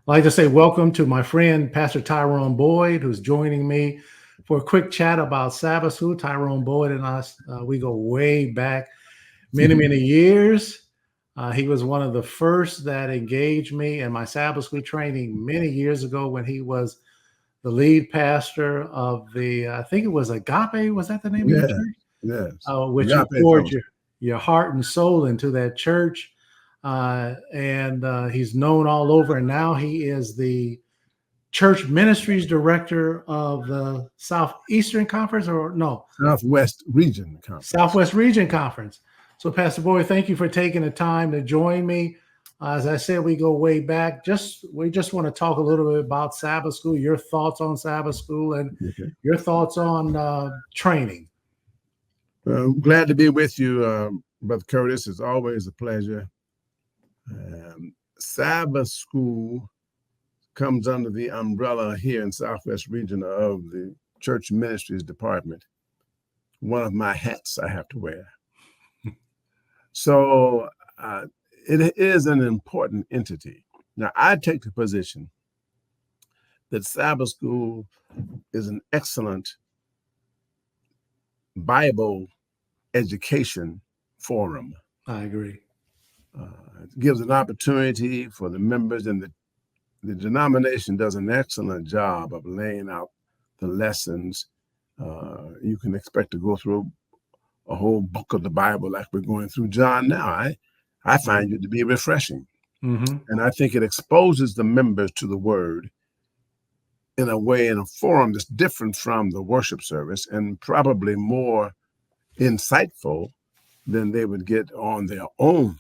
I'd like to say welcome to my friend, Pastor Tyrone Boyd, who's joining me for a quick chat about Sabbath School. Tyrone Boyd and I, we go way back many, many years. He was one of the first that engaged me in my Sabbath School training many years ago when he was the lead pastor of the, I think it was Agape. Was that the name of your church? Yes. Which you poured your heart and soul into that church. And he's known all over. And now he is the church ministries director of the Southeastern Conference, or no? Southwest Region Conference. Southwest Region Conference. So Pastor Boyd, thank you for taking the time to join me. As I said, we go way back. We just want to talk a little bit about Sabbath School, your thoughts on Sabbath School, and your thoughts on training. I'm glad to be with you, Brother Curtis. It's always a pleasure. Sabbath School comes under the umbrella here in Southwest Region of the Church Ministries Department. One of my hats I have to wear. So it is an important entity. Now, I take the position that Sabbath School is an excellent Bible education forum. I agree. It gives an opportunity for the members, and the denomination does an excellent job of laying out the lessons. You can expect to go through a whole book of the Bible like we're going through John now. I find it to be refreshing. And I think it exposes the members to the word in a way, in a forum that's different from the worship service and probably more insightful than they would get on their own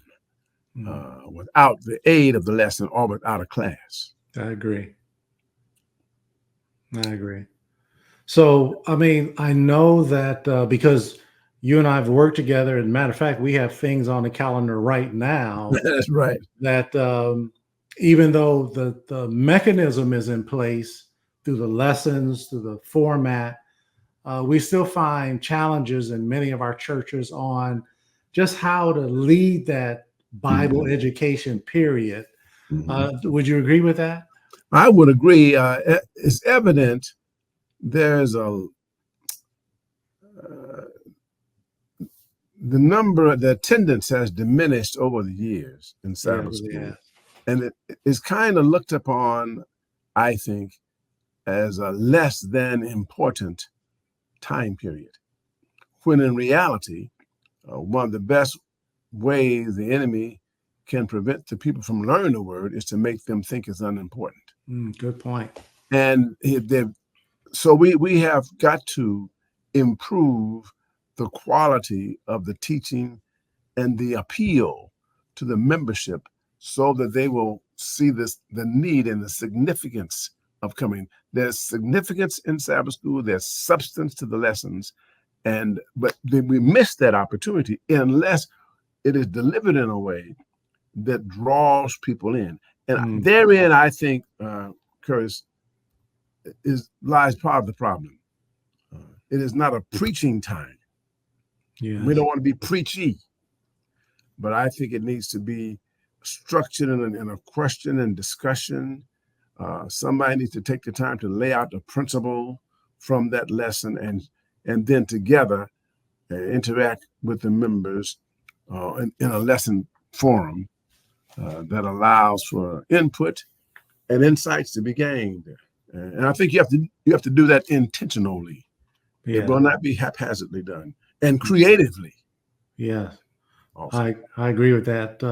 without the aid of the lesson or without a class. I agree. So, I mean, I know that because you and I have worked together, and matter of fact, we have things on the calendar right now. That's right. That even though the mechanism is in place through the lessons, through the format, we still find challenges in many of our churches on just how to lead that Bible education period. Would you agree with that? I would agree. It's evident there's the attendance has diminished over the years in Sabbath School. And it is kind of looked upon, I think, as a less than important time period. When in reality, one of the best ways the enemy can prevent the people from learning the word is to make them think it's unimportant. Good point. And so we have got to improve the quality of the teaching and the appeal to the membership so that they will see the need and the significance of coming. There's significance in Sabbath School, there's substance to the lessons, but then we miss that opportunity unless it is delivered in a way that draws people in. And therein, I think, Curtis, lies part of the problem. It is not a preaching time. We don't want to be preachy, but I think it needs to be structured in a question and discussion. Somebody needs to take the time to lay out the principle from that lesson and then together interact with the members in a lesson forum that allows for input and insights to be gained. And I think you have to do that intentionally. It will not be haphazardly done, and creatively. Yeah, I agree with that.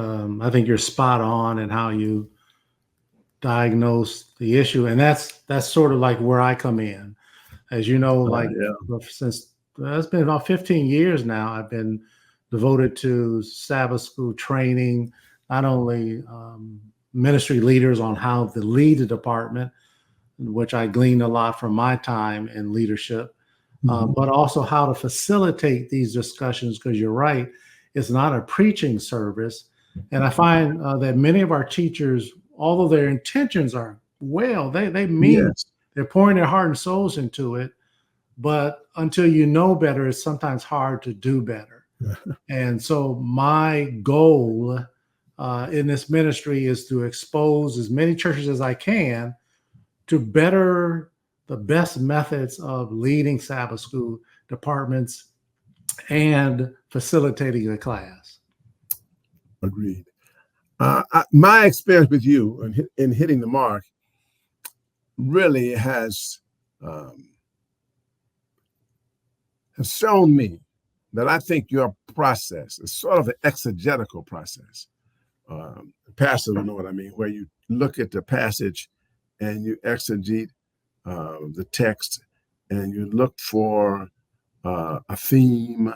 I think you're spot on in how you diagnose the issue, and that's sort of like where I come in. As you know, since it's been about 15 years now, I've been devoted to Sabbath School training, not only ministry leaders on how to lead the department, which I gleaned a lot from my time in leadership, but also how to facilitate these discussions, because you're right, it's not a preaching service. And I find that many of our teachers, although their intentions are well, they mean they're pouring their heart and souls into it, but until you know better, it's sometimes hard to do better. And so my goal in this ministry is to expose as many churches as I can to better the best methods of leading Sabbath school departments and facilitating a class. Agreed. My experience with you in hitting the mark really has shown me that I think your process is sort of an exegetical process. Pastors will know what I mean, where you look at the passage and you exegete the text and you look for a theme,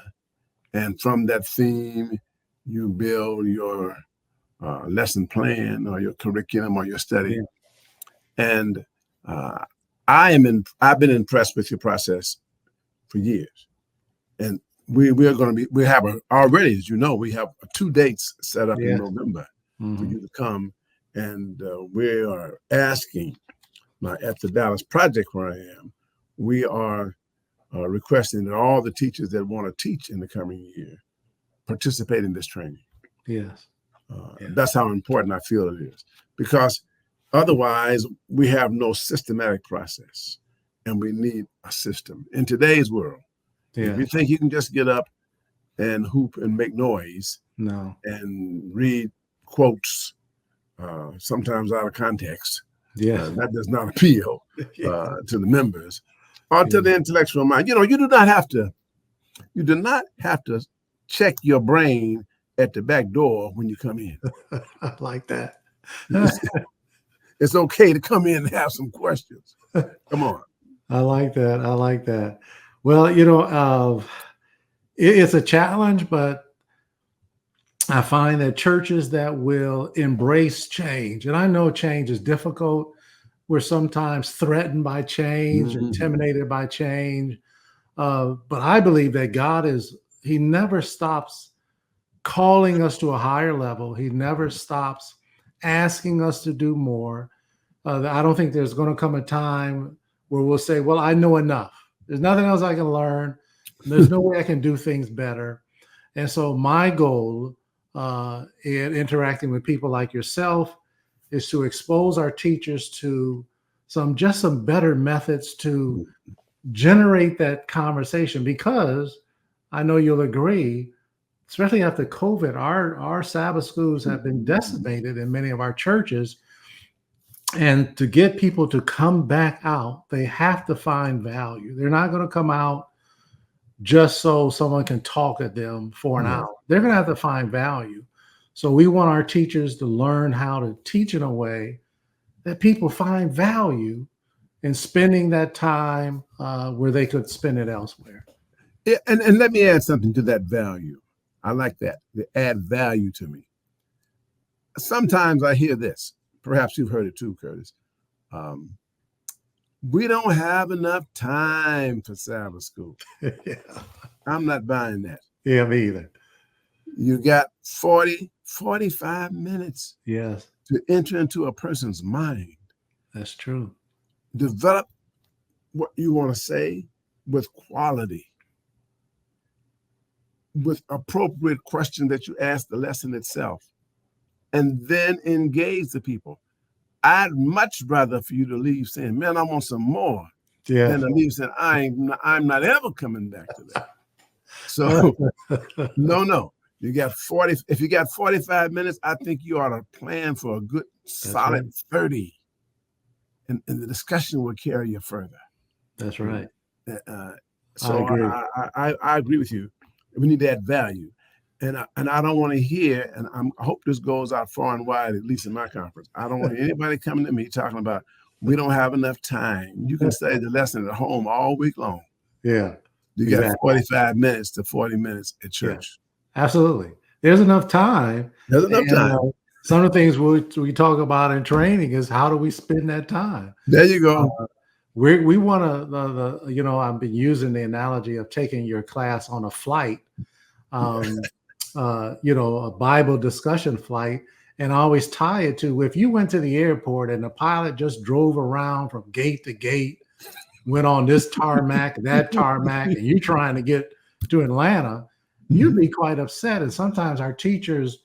and from that theme you build your lesson plan or your curriculum or your study. Yeah. And I've been impressed with your process for years. And we have already, as you know, we have 2 dates set up in November for you to come. And we are asking at the Dallas Project where I am, we are requesting that all the teachers that want to teach in the coming year participate in this training. Yes. That's how important I feel it is, because otherwise we have no systematic process, and we need a system. In today's world, if you think you can just get up and hoop and make noise and read quotes, sometimes out of context, that does not appeal to the members or to the intellectual mind. You do not have to check your brain at the back door when you come in. I like that. It's okay to come in and have some questions. Come on. I like that. I like that. Well, it's a challenge, but I find that churches that will embrace change, and I know change is difficult. We're sometimes threatened by change, intimidated by change. But I believe that God He never stops calling us to a higher level. He never stops asking us to do more. I don't think there's going to come a time where we'll say, well, I know enough. There's nothing else I can learn. There's no way I can do things better. And so my goal in interacting with people like yourself is to expose our teachers to some better methods to generate that conversation, because I know you'll agree, especially after COVID, our Sabbath schools have been decimated in many of our churches. And to get people to come back out, they have to find value. They're not going to come out just so someone can talk at them for an hour. They're going to have to find value. So we want our teachers to learn how to teach in a way that people find value in spending that time where they could spend it elsewhere. Yeah, and let me add something to that value. I like that. They add value to me. Sometimes I hear this. Perhaps you've heard it too, Curtis. We don't have enough time for Sabbath school. I'm not buying that. Yeah, me either. You got 45 minutes to enter into a person's mind. That's true. Develop what you want to say with quality, with appropriate questions that you ask the lesson itself, and then engage the people. I'd much rather for you to leave saying, man, I want some more, than to leave saying, I'm not ever coming back to that. So no. You got 40. If you got 45 minutes, I think you ought to plan for a good solid 30. And the discussion will carry you further. That's right. So I agree with you. We need to add value. And I don't want to hear, and I hope this goes out far and wide, at least in my conference. I don't want anybody coming to me talking about, we don't have enough time. You can study the lesson at home all week long. Yeah. You got 45 minutes to 40 minutes at church. Yeah. Absolutely. There's enough time. There's enough time. Some of the things we talk about in training is how do we spend that time? There you go. We want to, I've been using the analogy of taking your class on a flight, a Bible discussion flight. And I always tie it to, if you went to the airport and the pilot just drove around from gate to gate, went on this tarmac, that tarmac, and you're trying to get to Atlanta, you'd be quite upset. And sometimes our teachers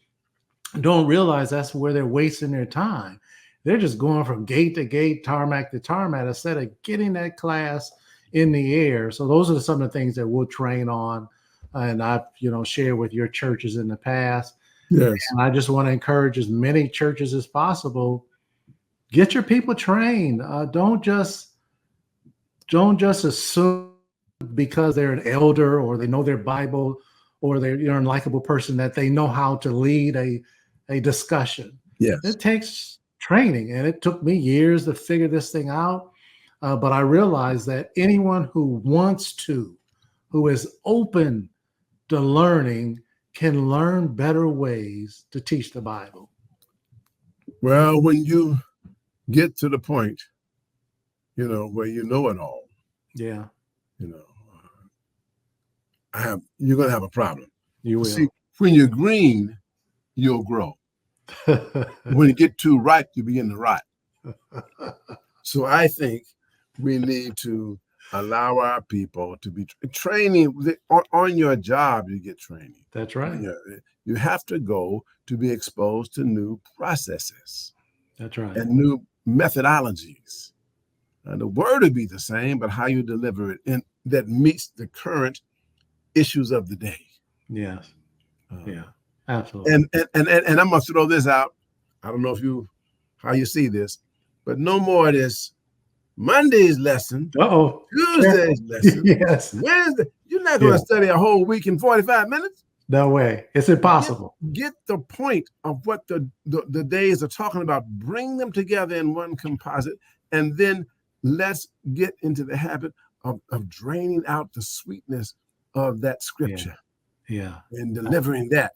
don't realize that's where they're wasting their time. They're just going from gate to gate, tarmac to tarmac, instead of getting that class in the air. So those are some of the things that we'll train on. And I've, shared with your churches in the past. Yes. And I just want to encourage as many churches as possible. Get your people trained. Don't just assume because they're an elder or they know their Bible or they're an unlikable person that they know how to lead a discussion. Yes. It takes training, and it took me years to figure this thing out. But I realized that anyone who wants to, who is open to learning, can learn better ways to teach the Bible. Well, when you get to the point, where you know it all, yeah, you're going to have a problem. You will. See, when you're green, you'll grow. When you get too ripe, you begin to rot. So I think we need to allow our people to be training on your job. You get training. That's right. You have to go to be exposed to new processes. That's right. And new methodologies. The word would be the same, but how you deliver it and that meets the current issues of the day. Yes. Yeah. Absolutely. And I'm gonna throw this out. I don't know how you see this, but no more of this Monday's lesson. Tuesday's lesson. Yes. Wednesday. You're not gonna study a whole week in 45 minutes. No way. It's impossible. Get the point of what the days are talking about. Bring them together in one composite, and then let's get into the habit of draining out the sweetness of that scripture. Yeah. And delivering that.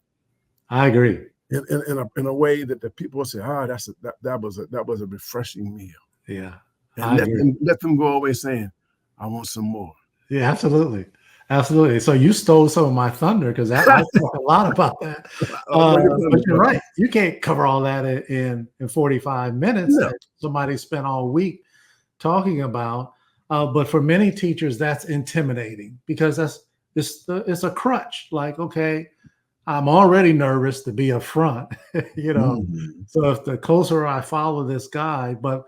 I agree. In a way that the people will say, that was a refreshing meal. Yeah. And let them go away saying, I want some more. Yeah, absolutely. Absolutely. So you stole some of my thunder because I talk a lot about that. But you're right. You can't cover all that in 45 minutes that somebody spent all week talking about. But for many teachers, that's intimidating because it's a crutch. Like, okay, I'm already nervous to be up front, So if the closer I follow this guy, but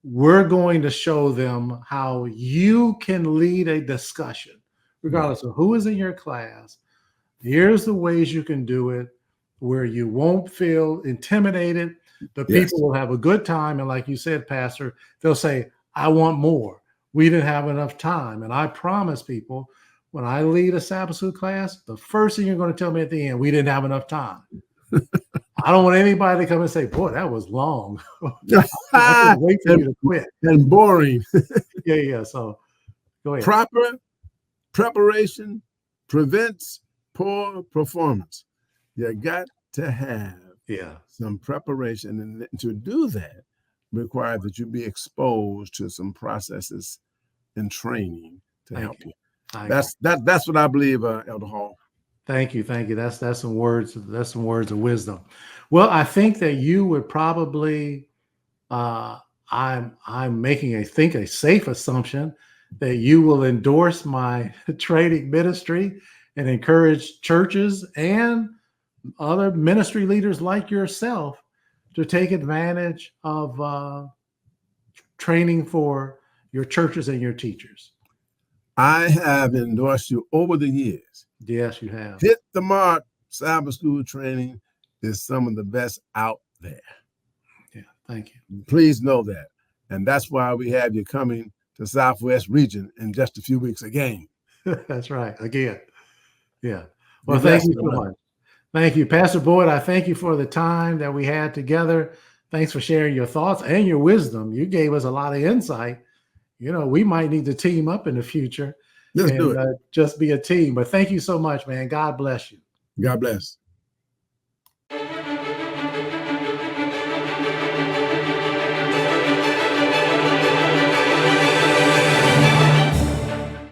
we're going to show them how you can lead a discussion, regardless of who is in your class. Here's the ways you can do it where you won't feel intimidated. The people will have a good time. And like you said, Pastor, they'll say, I want more. We didn't have enough time. And I promise people, when I lead a Sabbath School class, the first thing you're going to tell me at the end, we didn't have enough time. I don't want anybody to come and say, boy, that was long. I wait for you to quit. And boring. Yeah. So go ahead. Proper preparation prevents poor performance. You got to have some preparation. And to do that requires that you be exposed to some processes and training to help you. That's what I believe, Elder Hall. Thank you. That's some words. That's some words of wisdom. Well, I think that you would probably. I'm making a safe assumption that you will endorse my training ministry and encourage churches and other ministry leaders like yourself to take advantage of training for your churches and your teachers. I have endorsed you over the years. Yes, you have. Hit the mark. Sabbath School Training is some of the best out there. Yeah, thank you. Please know that. And that's why we have you coming to Southwest Region in just a few weeks again. That's right. Again. Yeah. Well, thank you so much. Thank you, Pastor Boyd. I thank you for the time that we had together. Thanks for sharing your thoughts and your wisdom. You gave us a lot of insight. We might need to team up in the future. Let's do it. Just be a team. But thank you so much, man. God bless you. God bless.